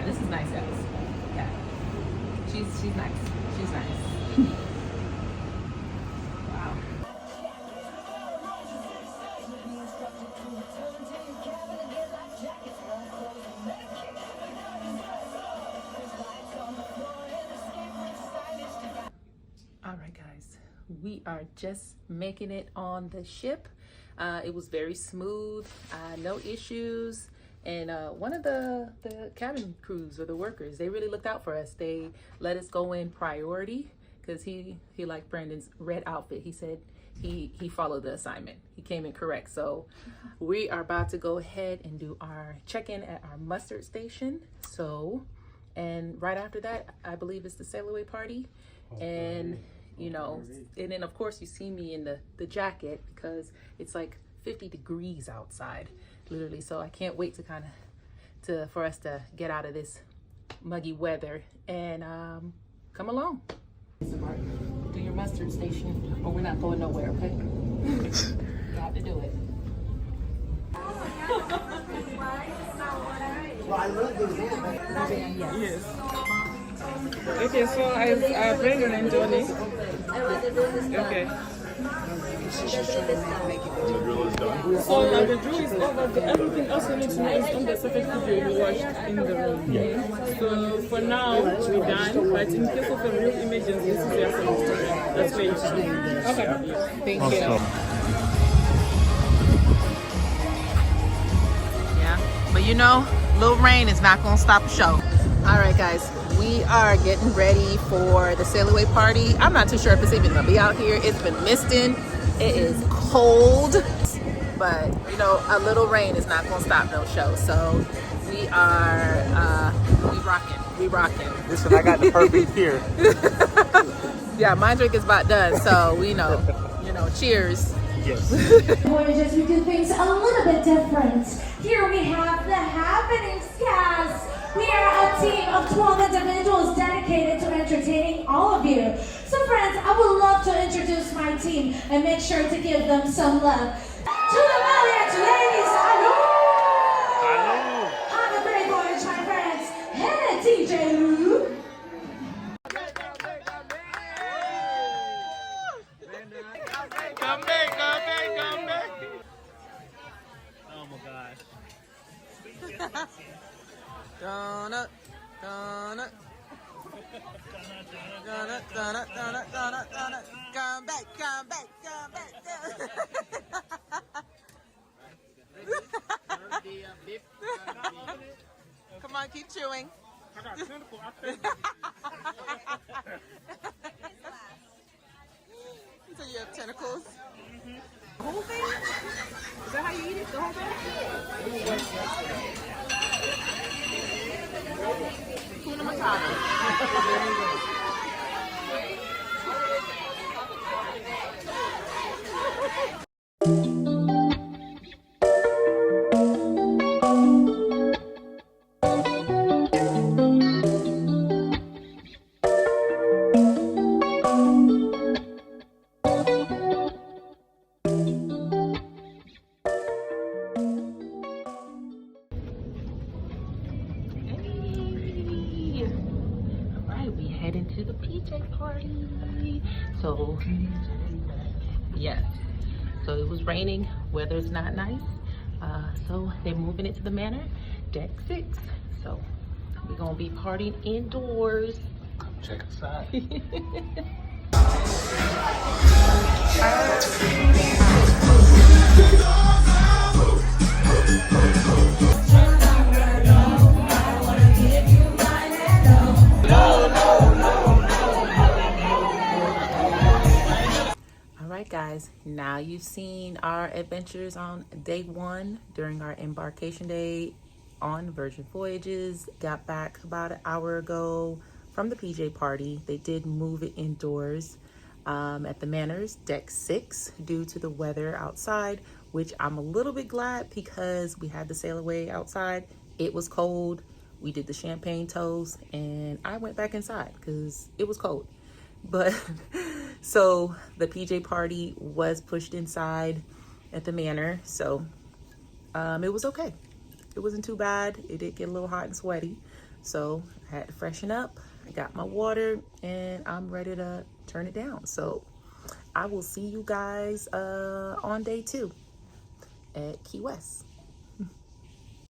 this is nice, guys. Yeah, she's nice. She's nice. Wow. All right, guys, we are just making it on the ship. It was very smooth, no issues. And one of the cabin crews or the workers, they really looked out for us. They let us go in priority because he liked Brandon's red outfit. He said he followed the assignment. He came in correct. So we are about to go ahead and do our check-in at our mustard station. So, and right after that, I believe it's the sail away party. And you know, and then of course you see me in the jacket because it's like 50 degrees outside, literally. So I can't wait for us to get out of this muggy weather and come along. Do your mustard station or we're not going nowhere, okay? Got to do it. Well, I love those Yes. Okay, so as Brandon and Dolly. Okay. So the drill is over. Everything else we need to know is on the surface video we watched in the room. Yeah. So for now, we're done. But in case of a real emergency, this is your story. That's where you should. Okay. Thank you. Yeah, but you know, little rain is not gonna stop the show. All right, guys, we are getting ready for the sail away party. I'm not too sure if it's even gonna be out here. It's been misting. It is cold, but you know, a little rain is not gonna stop no show. So we are we rocking. Listen, I got the perfect here. Yeah, my drink is about done, so we know, cheers. Yes. Voyages, we do things a little bit different. Here we have the Happenings cast. We are a team of 12 individuals dedicated to entertaining all of you. So friends, I would love to introduce my team and make sure to give them some love. To the Valiant ladies, hello! Hello! On a great voyage, my friends. Hannah, TJ, Lou. Come back. Oh my gosh. Donut. Come back. Come on, keep chewing. So you have tentacles. The whole thing? Is that how you eat it? The whole thing? Tuna Matata. Heading to the PJ party. So yes, so it was raining, weather's not nice, so they're moving it to the manor, deck 6. So we're gonna be partying indoors. Come check us out. Alright guys, now you've seen our adventures on day 1 during our embarkation day on Virgin Voyages. Got back about an hour ago from the PJ party. They did move it indoors at the Manors, deck 6, due to the weather outside, which I'm a little bit glad because we had to sail away outside. It was cold. We did the champagne toast and I went back inside because it was cold. But so the PJ party was pushed inside at the manor, so it was okay. It wasn't too bad. It did get a little hot and sweaty, So I had to freshen up. I got my water and I'm ready to turn it down. So I will see you guys on day 2 at Key West.